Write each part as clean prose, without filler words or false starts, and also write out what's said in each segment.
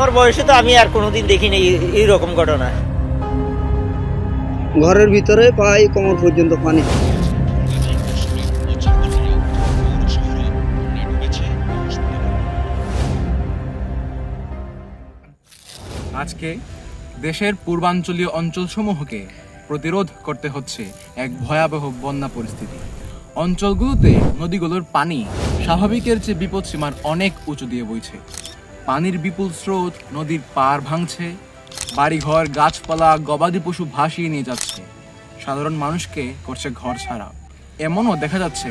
আমার বয়সে তো আমি আর কোনোদিন দেখিনি এইরকম ঘটনা। ঘরের ভিতরে প্রায় কোমর পর্যন্ত পানি। আজকে দেশের পূর্বাঞ্চলীয় অঞ্চলসমূহকে প্রতিরোধ করতে হচ্ছে এক ভয়াবহ বন্যা পরিস্থিতি। অঞ্চলগুলোতে নদীগুলোর পানি স্বাভাবিকের চেয়ে বিপদসীমার অনেক উঁচু দিয়ে বইছে। পানির বিপুল স্রোত নদীর পাড় ভাঙছে, বাড়িঘর, গাছপালা, গবাদি পশু ভাসিয়ে নিয়ে যাচ্ছে, সাধারণ মানুষকে করছে ঘর ছাড়া। এমনও দেখা যাচ্ছে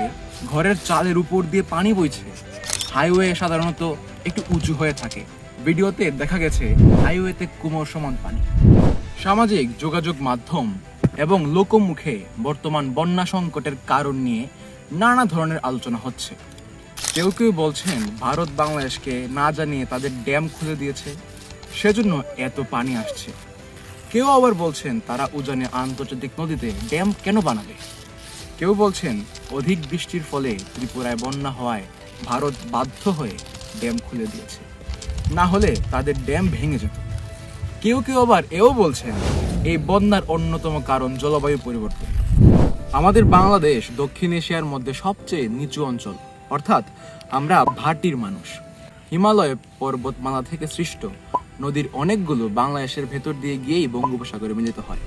ঘরের চালের উপর দিয়ে পানি বইছে। হাইওয়ে সাধারণত একটু উঁচু হয়ে থাকে, ভিডিওতে দেখা গেছে হাইওয়েতে কোমর সমান পানি। সামাজিক যোগাযোগ মাধ্যম এবং লোকমুখে বর্তমান বন্যা সংকটের কারণ নিয়ে নানা ধরনের আলোচনা হচ্ছে। কেউ কেউ বলছেন ভারত বাংলাদেশকে না জানিয়ে তাদের ড্যাম খুলে দিয়েছে, সেজন্য এত পানি আসছে। কেউ আবার বলছেন তারা উজানে আন্তর্জাতিক নদীতে ড্যাম কেন বানাবে। কেউ বলছেন অধিক বৃষ্টির ফলে ত্রিপুরায় বন্যা হওয়ায় ভারত বাধ্য হয়ে ড্যাম খুলে দিয়েছে, না হলে তাদের ড্যাম ভেঙে যেত। কেউ কেউ আবার এও বলছেন এই বন্যার অন্যতম কারণ জলবায়ু পরিবর্তন। আমাদের বাংলাদেশ দক্ষিণ এশিয়ার মধ্যে সবচেয়ে নিচু অঞ্চল, অর্থাৎ আমরা ভাটির মানুষ। হিমালয় পর্বতমালা থেকে সৃষ্ট নদীর অনেকগুলো বাংলাদেশের ভেতর দিয়ে গিয়েই বঙ্গোপসাগরে মিলিত হয়।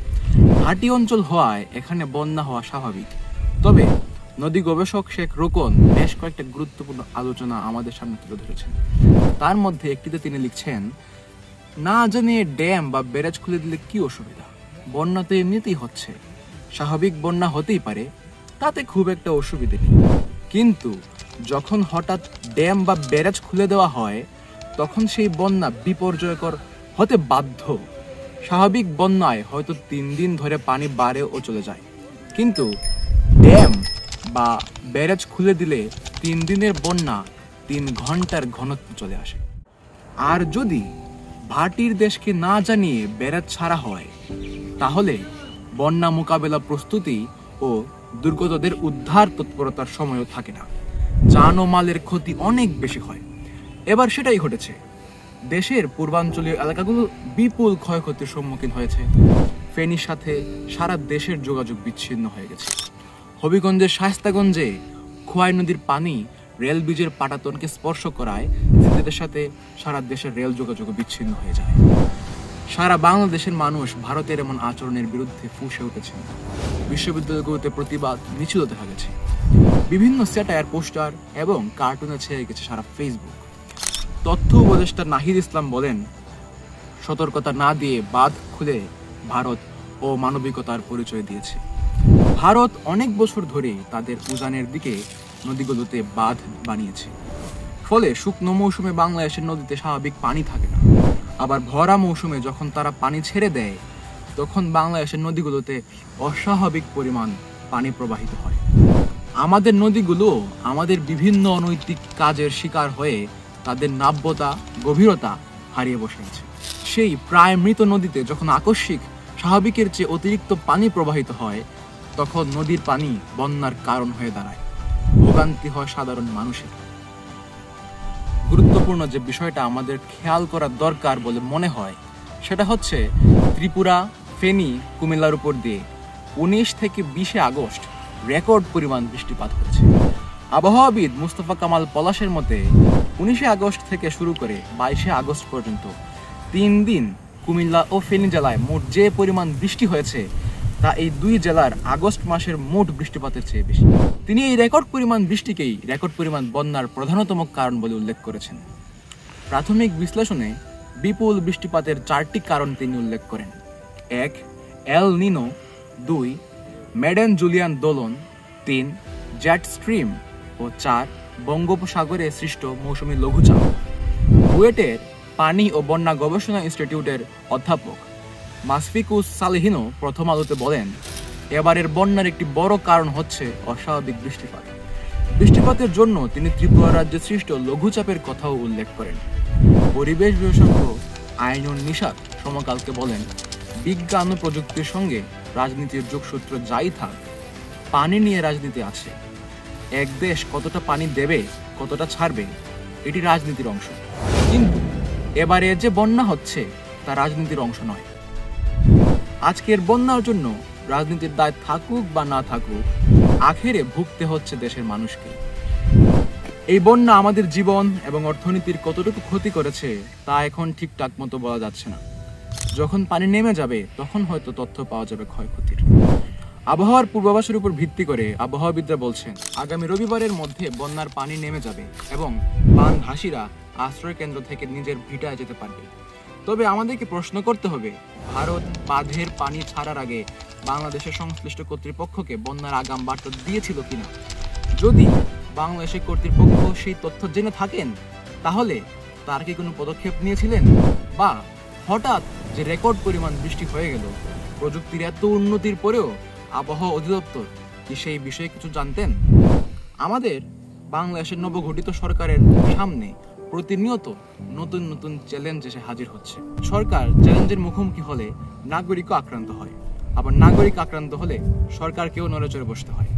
ভাটি অঞ্চল হওয়ায় এখানে বন্যা হওয়া স্বাভাবিক। তবে নদী গবেষক শেখ রোকন বেশ কয়েকটা গুরুত্বপূর্ণ আলোচনা আমাদের সামনে তুলে ধরেছেন। তার মধ্যে একটিতে তিনি লিখছেন, না জানিয়ে ড্যাম বা ব্যারেজ খুলে দিলে কি অসুবিধা, বন্যা তো এমনিতেই হচ্ছে, স্বাভাবিক বন্যা হতেই পারে, তাতে খুব একটা অসুবিধে নেই। কিন্তু যখন হঠাৎ ড্যাম বা ব্যারেজ খুলে দেওয়া হয় তখন সেই বন্যা বিপর্যয়কর হতে বাধ্য। স্বাভাবিক বন্যায় হয়তো 3 দিন ধরে পানি বাড়ে ও চলে যায়, কিন্তু ড্যাম বা ব্যারেজ খুলে দিলে 3 দিনের বন্যা 3 ঘন্টার ঘনত্ব চলে আসে। আর যদি ভাটির দেশকে না জানিয়ে ব্যারেজ ছাড়া হয় তাহলে বন্যা মোকাবেলা প্রস্তুতি ও দুর্গতদের উদ্ধার তৎপরতার সময়ও থাকে না, জান ও মালের ক্ষতি অনেক বেশি হয়। এবার সেটাই ঘটেছে। দেশের পূর্বাঞ্চলীয় এলাকাগুলো বিপুল ক্ষয়ক্ষতির সম্মুখীন হয়েছে। ফেনীর সাথে সারা দেশের যোগাযোগ বিচ্ছিন্ন হয়ে গেছে। হবিগঞ্জের শায়েস্তাগঞ্জে খোয়াই নদীর পানি রেল ব্রিজের পাটাতনকে স্পর্শ করায় সিলেটের সাথে সারা দেশের রেল যোগাযোগ বিচ্ছিন্ন হয়ে যায়। সারা বাংলাদেশের মানুষ ভারতের এমন আচরণের বিরুদ্ধে ফুঁসে উঠেছে। বিশ্ববিদ্যালয়গুলোতে প্রতিবাদ মিছিল দেখা গেছে। বিভিন্ন স্যাটায়ার, পোস্টার এবং কার্টুনে ছেয়ে গেছে সারা ফেসবুক। তথ্য উপদেষ্টা নাহিদ ইসলাম বলেন, সতর্কতা না দিয়ে বাঁধ খুলে ভারত ও মানবিকতার পরিচয় দিয়েছে। ভারত অনেক বছর ধরে তাদের উজানের দিকে নদীগুলোতে বাঁধ বানিয়েছে, ফলে শুকনো মৌসুমে বাংলাদেশের নদীতে স্বাভাবিক পানি থাকে না। আবার ভরা মৌসুমে যখন তারা পানি ছেড়ে দেয় তখন বাংলাদেশের নদীগুলোতে অস্বাভাবিক পরিমাণ পানি প্রবাহিত হয়। আমাদের নদীগুলো আমাদের বিভিন্ন অনৈতিক কাজের শিকার হয়ে তাদের নাব্যতা, গভীরতা হারিয়ে বসে আছে। সেই প্রায় মৃত নদীতে যখন আকস্মিক স্বাভাবিকের চেয়ে অতিরিক্ত পানি প্রবাহিত হয় তখন নদীর পানি বন্যার কারণ হয়ে দাঁড়ায়, ভোগান্তি হয় সাধারণ মানুষের। গুরুত্বপূর্ণ যে বিষয়টা আমাদের খেয়াল করা দরকার বলে মনে হয় সেটা হচ্ছে ত্রিপুরা, ফেনী, কুমিল্লার উপর দিয়ে 19 থেকে 20 আগস্ট রেকর্ড পরিমাণ বৃষ্টিপাত হয়েছে। আবহাওয়াবিদ মুস্তফা কামাল পলাশের মতে 19 আগস্ট থেকে শুরু করে 22 আগস্ট পর্যন্ত 3 দিন কুমিল্লা ও ফেনী জেলায় মোট যে পরিমাণ বৃষ্টি হয়েছে তা এই 2 জেলার আগস্ট মাসের মোট বৃষ্টিপাতের চেয়ে বেশি। তিনি এই রেকর্ড পরিমাণ বৃষ্টিকেই রেকর্ড পরিমাণ বন্যার প্রধানতম কারণ বলে উল্লেখ করেছেন। প্রাথমিক বিশ্লেষণে বিপুল বৃষ্টিপাতের 4টি কারণ তিনি উল্লেখ করেন। 1. এল নিনো, 2. মেডেন জুলিয়ান দোলন, 3. জেট স্ট্রিম ও 4. বঙ্গোপসাগরে সৃষ্ট মৌসুমী লঘুচাপ। বুয়েটের পানি ও বন্যা গবেষণা ইনস্টিটিউটের অধ্যাপক মাসফিকুস সালেহিনো প্রথম আলোতে বলেন, এবারের বন্যার একটি বড় কারণ হচ্ছে অস্বাভাবিক বৃষ্টিপাত। বৃষ্টিপাতের জন্য তিনি ত্রিপুরা রাজ্যে সৃষ্ট লঘুচাপের কথাও উল্লেখ করেন। পরিবেশ বিশেষজ্ঞ আইনুন নিশাত সমকালকে বলেন, বিজ্ঞান ও প্রযুক্তির সঙ্গে রাজনীতির যোগসূত্র যাই থাক, পানি নিয়ে রাজনীতি আছে। এক দেশ কতটা পানি দেবে, কতটা ছাড়বে, এটি রাজনীতির অংশ। কিন্তু এবারে যে বন্যা হচ্ছে তা রাজনীতির অংশ নয়। আজকের বন্যার জন্য রাজনীতির দায় থাকুক বা না থাকুক, আখেরে ভুগতে হচ্ছে দেশের মানুষকে। এই বন্যা আমাদের জীবন এবং অর্থনীতির কতটুকু ক্ষতি করেছে তা এখন ঠিকঠাক মতো বলা যাচ্ছে না। যখন পানি নেমে যাবে তখন হয়তো তথ্য পাওয়া যাবে ক্ষয়ক্ষতির। আবহাওয়ার পূর্বাভাসের উপর ভিত্তি করে আবহাওয়াবিদরা বলছেন আগামী রবিবারের মধ্যে বন্যার পানি নেমে যাবে এবং বানভাসীরা আশ্রয় কেন্দ্র থেকে নিজের ভিটায় যেতে পারবে। তবে আমাদেরকে প্রশ্ন করতে হবে, ভারত বাঁধের পানি ছাড়ার আগে বাংলাদেশের সংশ্লিষ্ট কর্তৃপক্ষকে বন্যার আগাম বার্তা দিয়েছিল কিনা। যদি বাংলাদেশের কর্তৃপক্ষ সেই তথ্য জেনে থাকেন তাহলে তার কি কোনো পদক্ষেপ নিয়েছিলেন, বা হঠাৎ যে রেকর্ড পরিমাণ বৃষ্টি হয়ে গেল, প্রযুক্তির এত উন্নতির পরেও আবহাওয়া অধিদপ্তর কি সেই বিষয়ে কিছু জানতেন? আমাদের বাংলাদেশের নবগঠিত সরকারের সামনে প্রতিনিয়ত নতুন নতুন চ্যালেঞ্জ এসে হাজির হচ্ছে। সরকার চ্যালেঞ্জের মুখোমুখি হলে নাগরিকও আক্রান্ত হয়, আবার নাগরিক আক্রান্ত হলে সরকারকেও নড়েচড়ে বসতে হয়।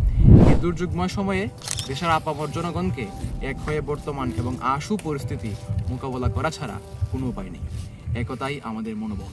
এই দুর্যোগময় সময়ে দেশের আপামর জনগণকে এক হয়ে বর্তমান এবং আশু পরিস্থিতি মোকাবেলা করা ছাড়া কোনো উপায় নেই। একতাই আমাদের মনোবল।